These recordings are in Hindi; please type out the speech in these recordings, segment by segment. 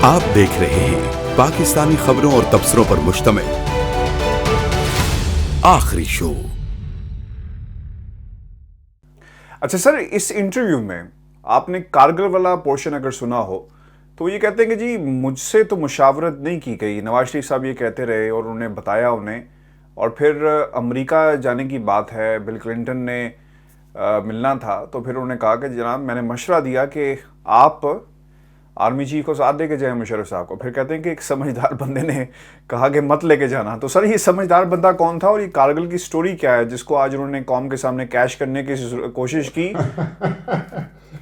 आप देख रहे हैं पाकिस्तानी खबरों और तबसरों पर मुश्तमिल आखिरी शो। अच्छा सर, इस इंटरव्यू में आपने कारगिल वाला पोर्शन अगर सुना हो तो ये कहते हैं कि जी मुझसे तो मुशावरत नहीं की गई, नवाज शरीफ साहब ये कहते रहे और उन्होंने बताया उन्हें, और फिर अमेरिका जाने की बात है, बिल क्लिंटन ने मिलना था तो फिर उन्होंने कहा कि जनाब मैंने मशवरा दिया कि आप आर्मी चीफ को साथ लेके जाए मुशर्रफ साहब को। फिर कहते हैं कि एक समझदार बंदे ने कहा कि मत लेके जाना। तो सर ये समझदार बंदा कौन था और ये कारगिल की स्टोरी क्या है जिसको आज उन्होंने कौम के सामने कैश करने की कोशिश की?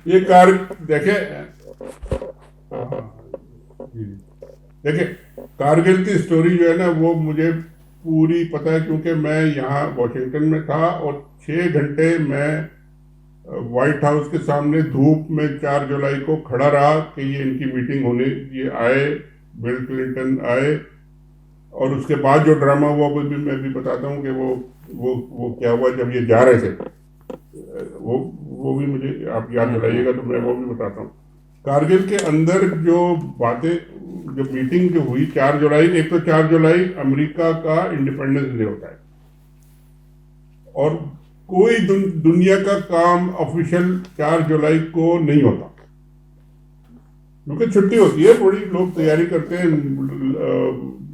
ये देखिए कारगिल की स्टोरी जो है ना वो मुझे पूरी पता है, क्योंकि मैं यहाँ वॉशिंगटन में था और 6 घंटे मैं व्हाइट हाउस के सामने धूप में 4 जुलाई को खड़ा रहा कि ये इनकी मीटिंग होने, ये आए, बिल क्लिंटन आए, और उसके बाद जो ड्रामा हुआ वो भी मैं भी बताता हूँ कि वो क्या हुआ जब ये जा रहे थे। वो भी मुझे आप याद दिलाइएगा तो मैं वो भी बताता हूँ। कारगिल के अंदर जो बातें, जो मीटिंग जो हुई 4 जुलाई, एक तो 4 जुलाई अमेरिका का इंडिपेंडेंस डे होता है और कोई दुनिया का काम ऑफिशियल 4 जुलाई को नहीं होता क्योंकि छुट्टी होती है, बड़ी लोग तैयारी करते हैं,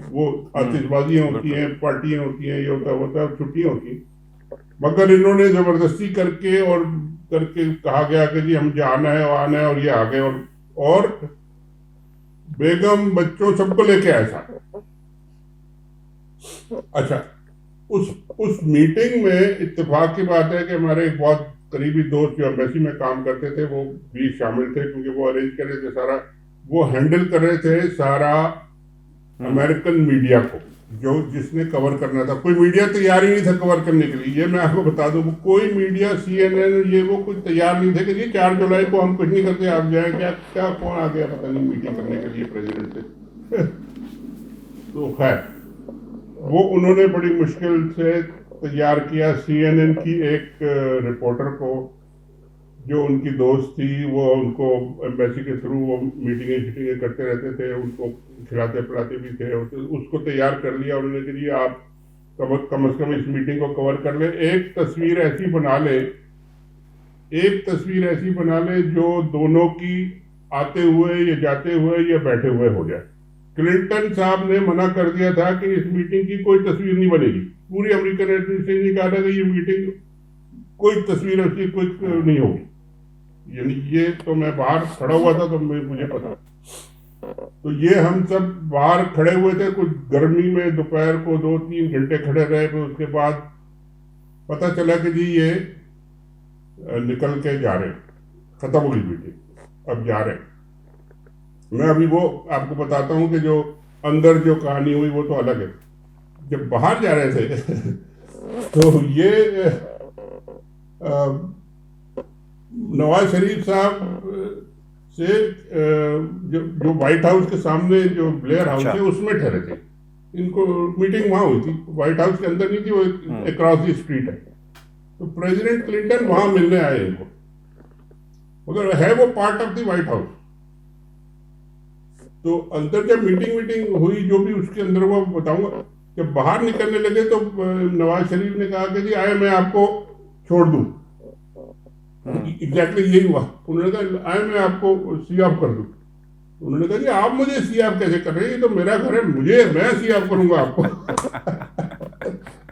वो आतिशबाजियां होती हैं, पार्टियां होती हैं, ये होता है, छुट्टियां होती हैं। मगर इन्होंने जबरदस्ती करके कहा गया कि जी हम जाना है और आना है, और ये आ गए और बेगम बच्चों सबको लेके आए साथ। अच्छा, उस मीटिंग में इत्तेफाक की बात है कि हमारे एक बहुत करीबी दोस्त जो एम्बेसी में काम करते थे वो भी शामिल थे, क्योंकि वो अरेंज कर रहे थे सारा, वो हैंडल कर रहे थे सारा अमेरिकन मीडिया को, जो जिसने कवर करना था। कोई मीडिया तैयार ही नहीं था कवर करने के लिए, ये मैं आपको बता दूं। कोई मीडिया CNN ये वो कुछ तैयार नहीं थे कि जी 4 जुलाई को हम कुछ नहीं करते, आप जाए, क्या कौन आ गया पता नहीं मीटिंग करने के लिए प्रेसिडेंट से। तो खैर वो उन्होंने बड़ी मुश्किल से तैयार किया। CNN की एक रिपोर्टर को, जो उनकी दोस्त थी, वो उनको एम्बेसी के थ्रू वो मीटिंगें करते रहते थे, उनको खिलाते पिलाते भी थे, उसको तैयार कर लिया उन्होंने कि जी आप कम से कम इस मीटिंग को कवर कर ले, एक तस्वीर ऐसी बना ले जो दोनों की आते हुए या जाते हुए या बैठे हुए हो जाए। क्लिंटन साहब ने मना कर दिया था कि इस मीटिंग की कोई तस्वीर नहीं बनेगी। पूरी अमेरिकन एडमिनिस्ट्रेशन ने कहा था कि ये मीटिंग कोई तस्वीर ऐसी कोई नहीं होगी। यानी ये तो मैं बाहर खड़ा हुआ था तो मुझे पता। तो ये हम सब बाहर खड़े हुए थे, कुछ गर्मी में दोपहर को 2-3 घंटे खड़े रहे। तो उसके बाद पता चला कि जी ये निकल के जा रहे, खत्म हो गई मीटिंग, अब जा रहे। मैं अभी वो आपको बताता हूँ कि जो अंदर जो कहानी हुई वो तो अलग है। जब बाहर जा रहे थे तो ये नवाज शरीफ साहब से जो व्हाइट हाउस के सामने जो ब्लेयर हाउस है उसमें ठहरे थे। इनको मीटिंग वहां हुई थी, व्हाइट हाउस के अंदर नहीं थी, वो अक्रॉस द स्ट्रीट है। तो प्रेसिडेंट क्लिंटन वहां मिलने आए इनको, मगर है वो part of the white house. तो अंदर जब मीटिंग हुई, जो भी उसके अंदर हुआ बताऊंगा। जब बाहर निकलने लगे तो नवाज शरीफ ने कहा कि जी आए मैं आपको छोड़ दूं। एग्जैक्टली यही हुआ। उन्होंने कहा आए मैं आपको सी ऑफ कर दूं। उन्होंने कहा जी आप मुझे सी ऑफ कैसे कर रहे हैं, ये तो मेरा घर है, मैं सी ऑफ करूंगा आपको।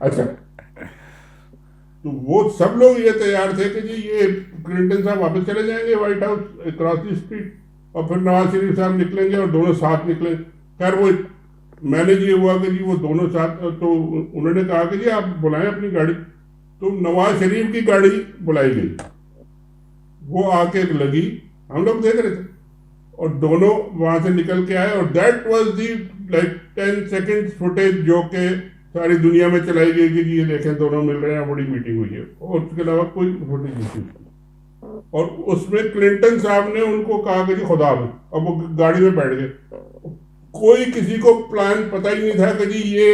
अच्छा, तो वो सब लोग ये तैयार थे कि जी ये क्लिंटन साहब वापस चले जाएंगे white house cross the street, और फिर नवाज शरीफ साहब निकलेंगे और दोनों साथ निकले। खैर वो मैनेज ये हुआ कि जी वो दोनों साथ, तो उन्होंने कहा कि जी आप बुलाएं अपनी गाड़ी। तो नवाज शरीफ की गाड़ी बुलाई गई, वो आके लगी, हम लोग देख रहे थे, और दोनों वहां से निकल के आए। और that was the like 10 seconds footage जो के सारी दुनिया में चलाई गई कि जी ये देखें दोनों मिल रहे हैं, बड़ी मीटिंग हुई है, और उसके अलावा कोई फुटेज नहीं थी। और उसमें क्लिंटन साहब ने उनको कहा कि जी खुदा हाफिज़, अब वो गाड़ी में बैठ गए। कोई किसी को प्लान पता ही नहीं था कि जी ये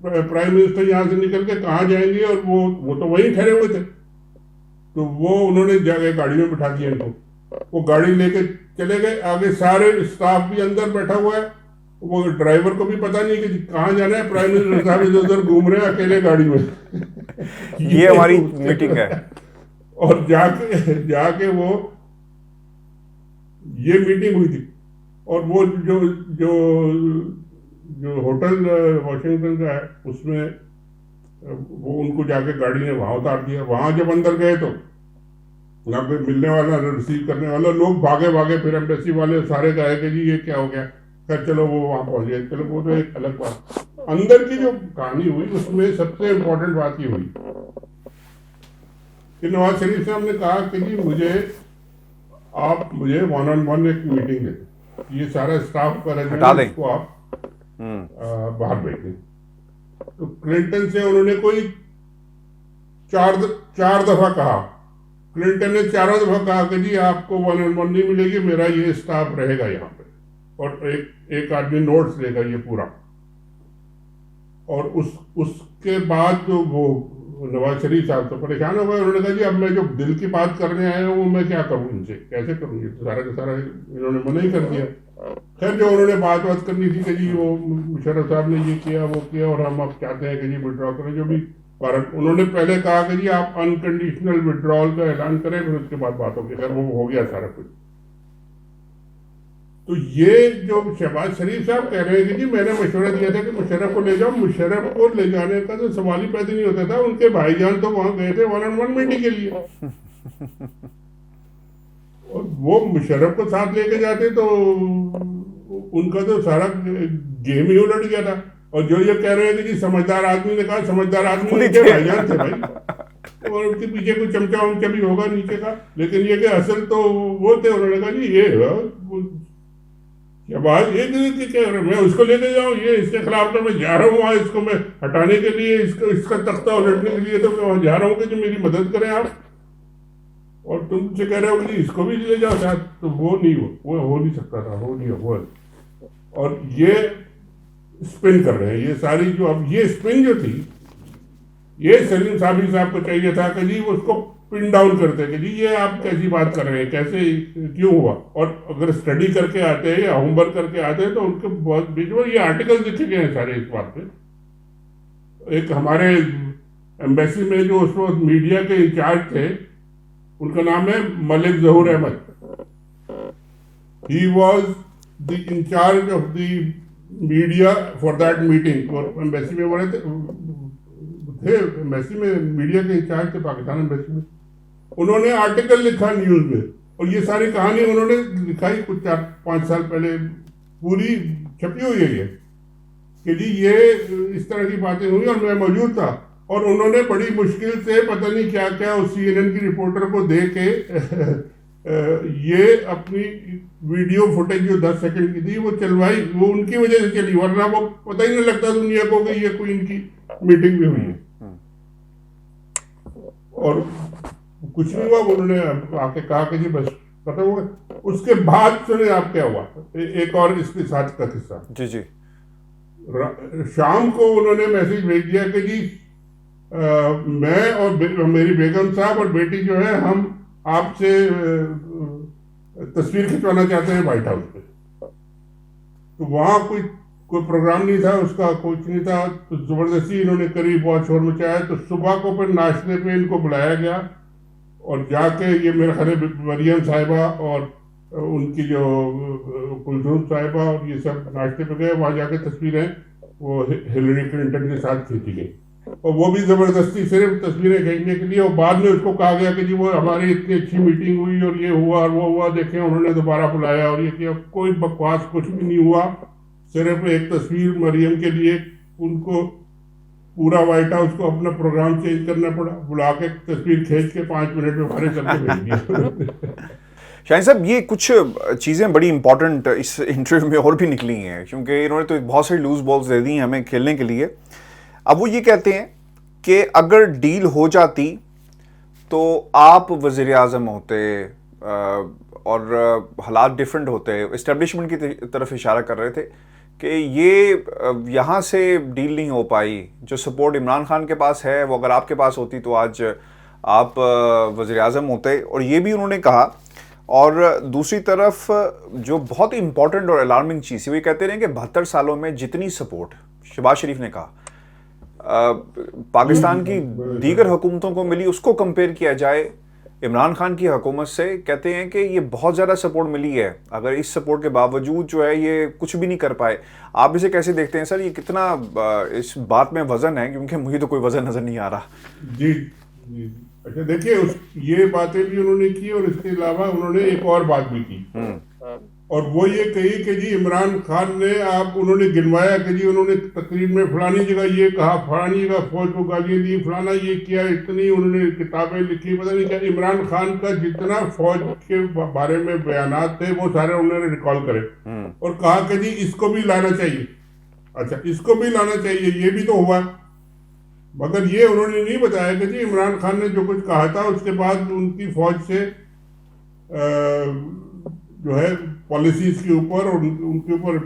प्राइम मिनिस्टर यहाँ से निकल के कहाँ जाएंगे, और वो तो वहीं ठहरे हुए थे। तो वो उन्होंने जाके गाड़ी में बिठा दिया इनको, वो गाड़ी लेके चले गए। आगे सारे स्टाफ भी अंदर बैठा हुआ है, वो ड्राइवर को भी पता नहीं कि कहाँ जाना है, प्राइम मिनिस्टर साहब इधर उधर घूम रहे हैं अकेले गाड़ी में। ये हमारी मीटिंग है। और जाके जाके वो ये मीटिंग हुई थी। और वो जो जो जो होटल वॉशिंगटन का है उसमें वो उनको जाके गाड़ी ने वहां उतार दिया। वहां जब अंदर गए तो ना कोई मिलने वाला ना रिसीव करने वाला, लोग भागे भागे, फिर एम्बेसी वाले सारे गए कि जी ये क्या हो गया। खैर चलो वो वहां पहुंच गए। चलो वो तो एक अलग बात। अंदर की जो कहानी हुई उसमें सबसे इम्पोर्टेंट बात ये हुई कि नवाज शरीफ साहब ने कहा कि जी आप मुझे 1-on-1 एक मीटिंग दे, ये सारा स्टाफ का रेजिमेंट को आप बाहर भेजें। तो क्लिंटन से उन्होंने कोई चार दफा कहा, क्लिंटन ने चारों दफा कहा कि जी आपको 1-on-1 नहीं मिलेगी, मेरा ये स्टाफ रहेगा यहाँ पे और एक आदमी नोट्स लेगा ये पूरा। और उसके बाद जो वो नवाज शरीफ साहब तो परेशान हो गए। उन्होंने कहा जी अब मैं जो दिल की बात करने आया हूँ वो मैं क्या करूँ, इनसे कैसे करूँ, ये तो सारा का सारा इन्होंने मना ही कर दिया। खैर जो उन्होंने बात करनी थी कि जी वो मुशर्रफ साहब ने ये किया वो किया और हम अब चाहते हैं कि जी विड्रॉ करें, जो भी भारत, उन्होंने पहले कहा कि जी आप अनकंडीशनल विड्रॉल का ऐलान करें, फिर उसके बाद बात होगी। खैर वो हो गया सारा कुछ। तो ये जो शहबाज शरीफ साहब कह रहे हैं कि जी मैंने मशवरा दिया था कि मुशर्रफ को ले जाओ, मुशर्रफ को ले जाने का तो सवाल ही पैदा नहीं होता था। उनके भाईजान तो वहां गए थे 1-on-1 मीटिंग के लिए और वो मुशर्रफ को साथ लेके जाते तो उनका तो सारा गेम ही उलट गया था। और जो ये कह रहे हैं कि जी समझदार आदमी ने कहा, समझदार आदमी उनके भाईजान थे भाई, और उनके पीछे कोई चमचा उमचा भी होगा नीचे का, लेकिन ये कि असल तो वो थे। उन्होंने कहा जी ये शहबाज ये क्या मैं उसको लेके जाऊँ, ये इसके खिलाफ तो मैं जा रहा हूँ वहाँ, इसको मैं हटाने के लिए, इसका तख्ता उलटने के लिए तो मैं वहाँ जा रहा हूँ कि जो मेरी मदद करें आप, और तुमसे कह रहे हो कि इसको भी ले जाओ साथ। तो वो नहीं हो नहीं सकता था, वो नहीं हुआ। और ये स्पिन कर रहे हैं ये सारी, जो अब ये स्पिन जो थी, ये सलीम साबिर साहब को चाहिए था कि जी वो उसको पिन डाउन करते कि जी ये आप कैसी बात कर रहे हैं, कैसे क्यों हुआ। और अगर स्टडी करके आते हैं या होमवर्क करके आते हैं तो उनके बहुत बीच में ये आर्टिकल लिखे गए हैं सारे इस बात पे। एक हमारे एम्बेसी में जो उस वक्त मीडिया के इंचार्ज थे, उनका नाम है Malik Zahoor Ahmad. He was the incharge of the media for that meeting. और एम्बेसी में बोले थे एम्बेसी में मीडिया के इंचार्ज थे पाकिस्तान एम्बेसी में। उन्होंने आर्टिकल लिखा न्यूज में और ये सारी कहानी उन्होंने लिखाई कुछ 4-5 साल पहले, पूरी छपी हुई है ये कि जी ये इस तरह की बातें हुई और मैं मौजूद था। और उन्होंने बड़ी मुश्किल से पता नहीं क्या क्या उस CNN की रिपोर्टर को दे के ये अपनी वीडियो फुटेज जो 10 सेकंड की थी वो चलवाई। वो उनकी वजह से चली, वरना वो पता ही नहीं लगता दुनिया को कि ये कोई इनकी मीटिंग भी हुई है। और कुछ नहीं हुआ, उन्होंने आके कहा कि जी बस खत्म हो गया। उसके बाद सुने आप क्या हुआ, एक और इसके साथ का किस्सा। जी जी। शाम को उन्होंने मैसेज भेज दिया कि जी मैं और मेरी बेगम साहब और बेटी जो है हम आपसे तस्वीर खिंचवाना चाहते हैं व्हाइट हाउस पे। तो वहाँ कोई प्रोग्राम नहीं था उसका, कुछ नहीं था। तो जबरदस्ती इन्होंने करी, बहुत शोर मचाया। तो सुबह को फिर नाश्ते पे इनको बुलाया गया और जाके ये मेरे ख्याल मरियम साहिबा और उनकी जो कुलथूम साहिबा और ये सब नाश्ते पे गए। वहाँ जाके तस्वीरें वो हिलरी क्लिंटन के साथ खींची गई और वो भी जबरदस्ती सिर्फ तस्वीरें खींचने के लिए। और बाद में उसको कहा गया कि जी वो हमारी इतनी अच्छी मीटिंग हुई और ये हुआ और वो हुआ, देखें उन्होंने दोबारा बुलाया और ये किया। कोई बकवास कुछ भी नहीं हुआ, सिर्फ एक तस्वीर मरियम के लिए उनको पूरा व्हाइट हाउस को अपना प्रोग्राम चेंज करना पड़ा, बुला के तस्वीर खींच के 5 मिनट में फारिग करके भेज दिया। शाहीन साहब ये कुछ चीज़ें बड़ी इंपॉर्टेंट इस इंटरव्यू में और भी निकली हैं, क्योंकि इन्होंने तो बहुत सारी लूज बॉल्स दे दी हैं हमें खेलने के लिए। अब वो ये कहते हैं कि अगर डील हो जाती तो आप वज़ीर आज़म होते और हालात डिफरेंट होते। इस्टेब्लिशमेंट की तरफ इशारा कर रहे थे कि ये यहाँ से डील नहीं हो पाई। जो सपोर्ट इमरान खान के पास है वो अगर आपके पास होती तो आज आप वज़ीर आज़म होते। और ये भी उन्होंने कहा, और दूसरी तरफ जो बहुत इंपॉर्टेंट और अलार्मिंग चीज़ थी वो ये कहते रहे कि 72 सालों में जितनी सपोर्ट शहबाज शरीफ ने कहा पाकिस्तान की दीगर हुकूमतों को मिली उसको कंपेयर किया जाए इमरान खान की हुकूमत से, कहते हैं कि ये बहुत ज़्यादा सपोर्ट मिली है। अगर इस सपोर्ट के बावजूद जो है ये कुछ भी नहीं कर पाए। आप इसे कैसे देखते हैं सर, ये कितना इस बात में वजन है, क्योंकि मुझे तो कोई वजन नज़र नहीं आ रहा। जी जी, अच्छा देखिए, ये बातें भी उन्होंने की और इसके अलावा उन्होंने एक और बात भी की और वो ये कही कि जी इमरान खान ने उन्होंने गिनवाया कि जी उन्होंने तकरीर में फलानी जगह ये कहा, फलानी जगह फौज को गालियाँ दी, फलाना ये किया, इतनी उन्होंने किताबें लिखी, पता नहीं क्या। इमरान खान का जितना फौज के बारे में बयानात थे वो सारे उन्होंने रिकॉल करे और कहा कि जी इसको भी लाना चाहिए। अच्छा, इसको भी लाना चाहिए, ये भी तो हुआ, मगर ये उन्होंने नहीं बताया कि जी इमरान खान ने जो कुछ कहा था उसके बाद उनकी फौज से जो है पॉलिसीज के ऊपर और उनके ऊपर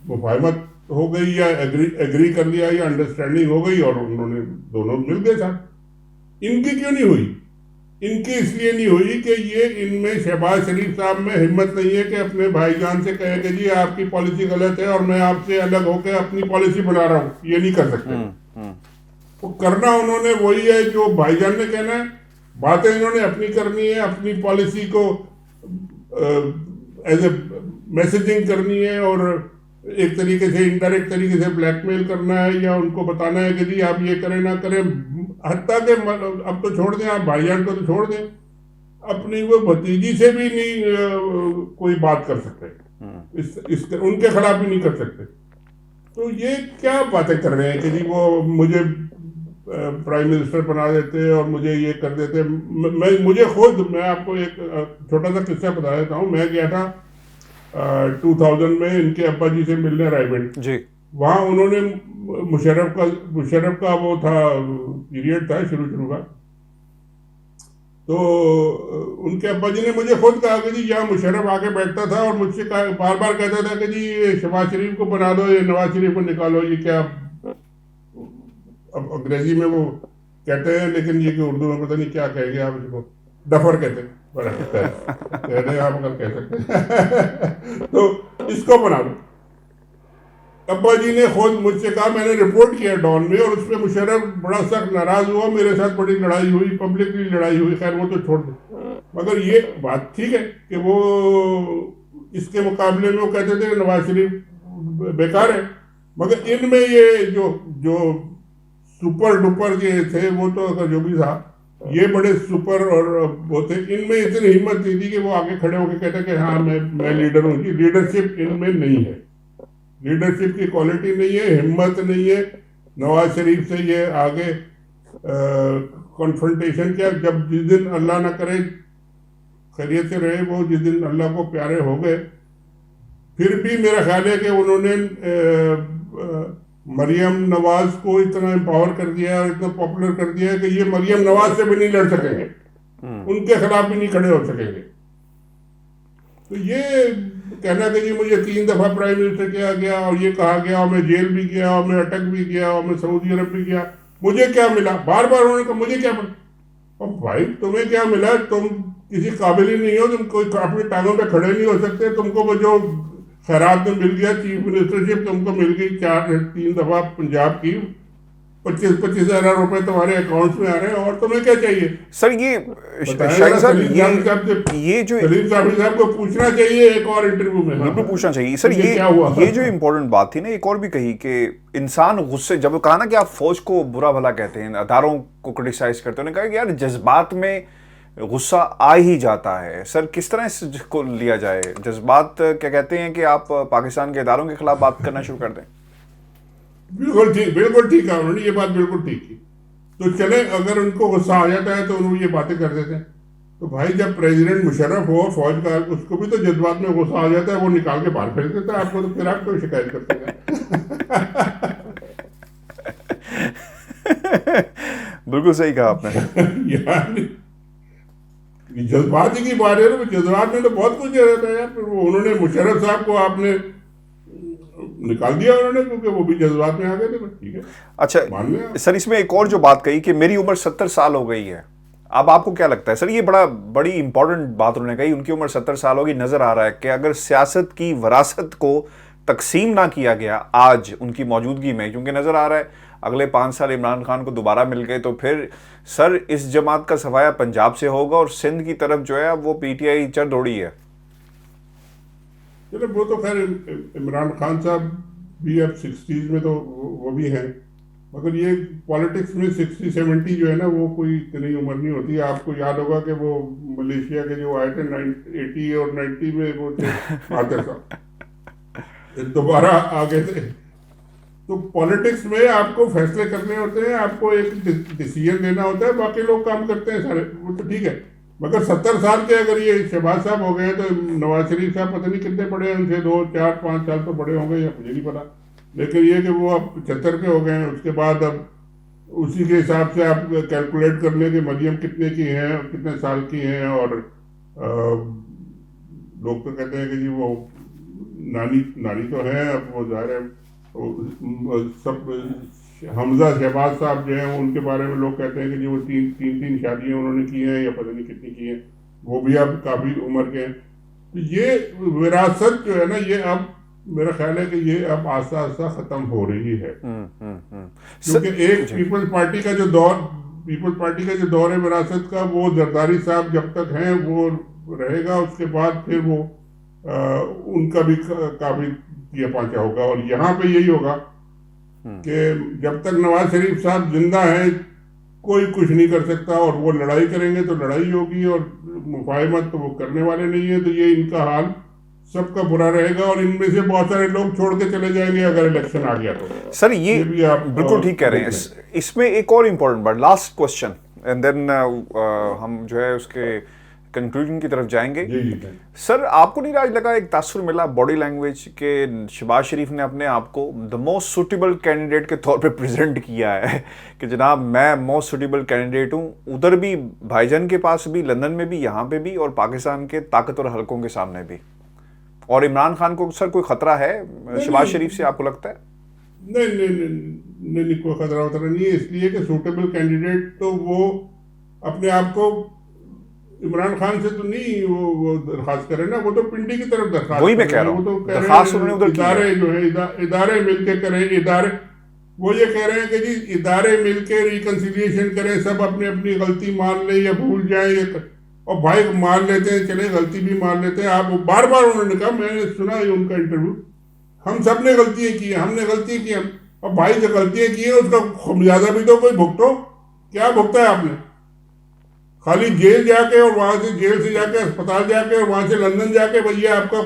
मुफाहमत हो गई या एग्री कर लिया या अंडरस्टैंडिंग हो गई और उन्होंने दोनों मिल गए साथ। इनकी क्यों नहीं हुई? इनकी इसलिए नहीं हुई कि ये इनमें शहबाज शरीफ साहब में हिम्मत नहीं है कि अपने भाईजान से कहे कि जी आपकी पॉलिसी गलत है और मैं आपसे अलग होकर अपनी पॉलिसी बना रहा हूँ। ये नहीं कर सकते। तो करना उन्होंने वही है जो भाईजान ने कहना है, बातें इन्होंने अपनी करनी है, अपनी पॉलिसी को एज ए मैसेजिंग करनी है और एक तरीके से इनडायरेक्ट तरीके से ब्लैकमेल करना है या उनको बताना है कि जी आप ये करें ना करें। हत्ता के अब तो छोड़ दें, आप भाईजान को तो छोड़ दें, अपनी वो भतीजी से भी नहीं कोई बात कर सकते, उनके खिलाफ भी नहीं कर सकते। तो ये क्या बातें कर रहे हैं कि जी वो मुझे प्राइम मिनिस्टर बना देते और मुझे ये कर देते। मैं आपको एक छोटा सा किस्सा बता देता हूँ। मैं गया था 2000 में इनके अब्बा जी से मिलने रायबेंड जी। वहाँ उन्होंने मुशर्रफ का वो था पीरियड था शुरू का, तो उनके अब्बा जी ने मुझे खुद कहा कि जी यहाँ मुशर्रफ आके बैठता था और मुझसे बार बार कहता था कि जी ये शहबाज शरीफ को बना दो, ये नवाज शरीफ को निकालो। ये क्या, अब अंग्रेजी में वो कहते हैं लेकिन ये कि उर्दू में पता नहीं क्या कहेंगे आप इसको, डफर कहते हैं, कहते आप अगर कह सकते तो इसको बना दो। अब्बा जी ने खुद मुझसे कहा, मैंने रिपोर्ट किया डॉन में और उसमें मुशर्रफ बड़ा सख्त नाराज हुआ, मेरे साथ बड़ी लड़ाई हुई, पब्लिकली लड़ाई हुई। खैर वो तो छोड़ दे, मगर ये बात ठीक है कि वो इसके मुकाबले में वो कहते थे नवाज शरीफ बेकार है, मगर इनमें ये जो सुपर डुपर ये थे वो तो अगर जो भी था ये बड़े सुपर और वो थे, इनमें इतनी हिम्मत नहीं थी कि वो आगे खड़े होकर कहते कि हाँ मैं लीडर हूँ। लीडरशिप इनमें नहीं है, लीडरशिप की क्वालिटी नहीं है, हिम्मत नहीं है। नवाज शरीफ से ये आगे कॉन्फ्रंटेशन किया। जब जिस दिन अल्लाह ना करे खैरियत से रहे, वो जिस दिन अल्लाह को प्यारे हो गए, फिर भी मेरा ख्याल है कि उन्होंने मरियम नवाज को इतना एम्पावर कर दिया और इतना पॉपुलर कर दिया है कि ये मरियम नवाज से भी नहीं लड़ सकेंगे, उनके खिलाफ भी नहीं खड़े हो सकेंगे। तो ये कहना कि जी मुझे 3 दफा प्राइम मिनिस्टर किया गया और ये कहा गया और मैं जेल भी गया और मैं अटक भी गया और मैं सऊदी अरब भी गया, मुझे क्या मिला? बार बार उन्होंने कहा मुझे क्या मिला। और भाई तुम्हें क्या मिला? तुम किसी काबिल ही नहीं हो, तुम कोई अपनी टांगों पे खड़े नहीं हो सकते। तुमको वो जो खैरात में मिल गया, चीफ मिनिस्टरशिप तुमको मिल गई 3 दफा पंजाब की, 25-25 हजार रुपए तुम्हारे अकाउंट्स में आ रहे हैं, और तुम्हें क्या चाहिए? सर ये जो सलीम साहब को पूछना चाहिए एक और इंटरव्यू में, बिल्कुल पूछना चाहिए सर। ये जो इम्पोर्टेंट बात थी ना, एक और भी कही कि इंसान गुस्से, जब कहा ना कि आप फौज को बुरा भला कहते हैं, अदारों को क्रिटिसाइज करते हैं, कहा कि यार जज्बात में गुस्सा आ ही जाता है। सर किस तरह इसको लिया जाए? जज्बात क्या कहते हैं कि आप पाकिस्तान के इदारों के खिलाफ बात करना शुरू कर दें? बिल्कुल ठीक है, उन्होंने ये बात बिल्कुल ठीक की। तो चले, अगर उनको गुस्सा आ जाता है तो उन्होंने ये बातें कर देते हैं। तो भाई जब प्रेसिडेंट मुशर्रफ हो फौज का, उसको भी तो जज्बात में गुस्सा आ जाता है, वो निकाल के बाहर फेंक देता है आपको, तो फिर आप कोई शिकायत करते हैं। बिल्कुल सही कहा आपने। यार जज्बात की बात है ना, जज्बात में तो बहुत कुछ रहता है यार। फिर वो उन्होंने मुशर्रफ साहब को आपने निकाल दिया उन्होंने, क्योंकि वो भी जज्बात में आ गए थे। ठीक है, अच्छा सर, इसमें एक और जो बात कही कि मेरी उम्र 70 साल हो गई है, अब आपको क्या लगता है सर, ये बड़ी इंपॉर्टेंट बात उन्होंने कही, उनकी उम्र 70 सालों की, नजर आ रहा है कि अगर सियासत की वरासत को तकसीम ना किया गया आज उनकी मौजूदगी में, क्योंकि नजर आ रहा है अगले 5 साल इमरान खान को दोबारा मिल गए तो फिर सर इस जमात का सफाया पंजाब से होगा और सिंध की तरफ जो है वो पीटीआई चढ़ दौड़ी है। चलो वो तो खैर इमरान खान साहब भी अब 60s में तो वो भी हैं, मगर ये पॉलिटिक्स में 60-70 जो है ना वो कोई इतनी उम्र नहीं होती। आपको याद होगा कि वो मलेशिया के जो आए थे 80 और 90 में वो थे आते साहब दोबारा आ गए थे। तो पॉलिटिक्स में आपको फैसले करने होते हैं, आपको एक डिसीजन लेना होता है, बाकी लोग काम करते हैं सारे, वो तो ठीक है। मगर 70 साल के अगर ये शहबाज साहब हो गए तो नवाज शरीफ साहब पता नहीं कितने बड़े हैं, उनसे 2, 4, 5 साल तो बड़े होंगे या मुझे नहीं पता, लेकिन ये कि वो अब 75 के हो गए हैं। उसके बाद अब उसी के हिसाब से आप कैलकुलेट कर लें कि मरियम कितने की हैं, कितने साल की हैं। और लोग तो कहते हैं कि जी वो नानी तो है, अब वो ज़ाहिर है सब हमजा शहबाज साहब जो हैं उनके बारे में लोग कहते हैं कि जी वो तीन शादियाँ उन्होंने की हैं या पता नहीं कितनी की हैं, वो भी अब काफ़ी उम्र के हैं। तो ये विरासत जो है ना ये अब मेरा ख्याल है कि ये अब आस्ता आस्ता ख़त्म हो रही है, क्योंकि एक पीपल्स पार्टी का जो दौर है विरासत का, वो जरदारी साहब जब तक हैं वो रहेगा, उसके बाद फिर वो उनका भी काफ़ी किया पांचा होगा। और यहाँ पे यही होगा कि जब तक नवाज शरीफ साहब जिंदा हैं कोई कुछ नहीं कर सकता, और वो लड़ाई करेंगे तो लड़ाई होगी, और मुफाहमत तो वो करने वाले नहीं है। तो ये इनका हाल सबका बुरा रहेगा, और इनमें से बहुत सारे लोग छोड़ के चले जाएंगे अगर इलेक्शन आ गया तो। सर ये भी आप बिल्कुल ठीक कह रहे हैं। इसमें एक और इम्पोर्टेंट बात, लास्ट क्वेश्चन एंड देन हम जो है उसके कंक्लूजन की तरफ जाएंगे। सर आपको नहीं आज लगा एक तासुर मिला बॉडी लैंग्वेज के, शहबाज शरीफ ने अपने आप को द मोस्ट सुटेबल कैंडिडेट के तौर पे प्रेजेंट किया है कि जनाब मैं मोस्ट सुटेबल कैंडिडेट हूं, उधर भी भाईजान के पास भी, लंदन में भी, यहाँ पे भी, और पाकिस्तान के ताकतवर हलकों के सामने भी। और इमरान खान को सर कोई खतरा है शहबाज शरीफ से, आपको लगता है? नहीं कोई खतरा नहीं है, इसलिए कि सूटेबल कैंडिडेट तो वो अपने आप को इमरान खान से तो नहीं वो दरखास्त करे ना, वो तो पिंडी की तरफ दरखास्त, वही मैं कह रहा हूं, वो तो दरखास्त उन्होंने उधर इदारे जो है इदारे मिलके करें, इदारे वो ये कह रहे हैं कि जी इदारे मिलके रिकंसिलिएशन करें, सब अपनी अपनी गलती मान ले या भूल जाए, और भाई मान लेते हैं, चले गलती भी मान लेते हैं। आप बार बार उन्होंने कहा, मैंने सुना है उनका इंटरव्यू, हम सब ने गलतियां की हैं, हमने गलतियां की हैं, और भाई जो गलतियां की है उसका खमियाजा भी तो कोई भुगतो। क्या भुगता है आपने? खाली जेल जाके और वहां से जेल से जाके अस्पताल जाके और वहां से लंदन जाके भैया आपका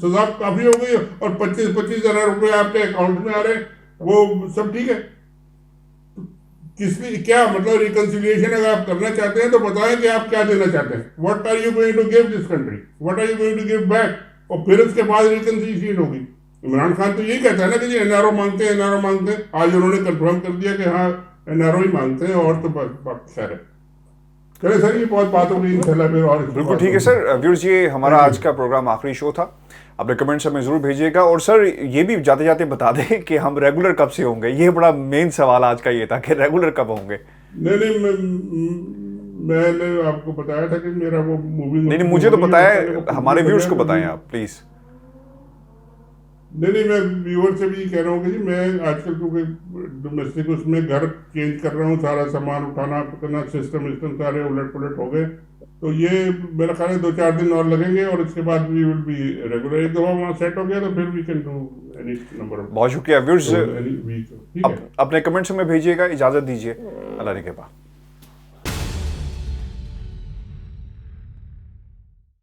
सजा काफी हो गई, और 25-25 हजार रुपये आपके अकाउंट में आ रहे, वो सब ठीक है। किसलिए क्या मतलब रिकंसिलिएशन अगर आप करना चाहते हैं तो बताएं कि आप क्या देना चाहते हैं, what are you going to give this country, what are you going to give back, और फिर उसके बाद रिकंसिलिएशन होगी। इमरान खान तो यही कहता है ना कि जी एनआरओ मांगते हैं, एनआरओ मांगते हैं। आज उन्होंने कंफर्म कर दिया कि हाँ एनआरओ ही मांगते हैं, और तो बाकी सारे चले। सर ये बहुत बात हो गई, इंशाल्लाह फिर और बिल्कुल ठीक है सर। व्यूअर्स ये हमारा आज का प्रोग्राम आखिरी शो था, अपने कमेंट्स हमें जरूर भेजिएगा, और सर ये भी जाते जाते बता दें कि हम रेगुलर कब से होंगे, ये बड़ा मेन सवाल आज का ये था कि रेगुलर कब होंगे। नहीं मैंने आपको बताया था कि मेरा वो मूवी नहीं मुझे तो बताया, हमारे व्यूअर्स को बताएं आप प्लीज। नहीं मैं व्यूअर से भी कह रहा हूँ कि जी मैं आजकल क्योंकि डोमेस्टिक उसमें घर चेंज कर रहा हूँ, सारा सामान उठाना पकड़ना, सिस्टम सारे उलट पुलट हो गए, तो ये मेरा ख्याल है 2-4 दिन और लगेंगे, और इसके बाद वी विल बी रेगुलर। एक दफा वहाँ सेट हो गया तो फिर we can do any number. बहुत शुक्रिया व्यूअर्स, अपने कमेंट्स में भेजिएगा। इजाजत दीजिए, अल्लाह ने के बाद।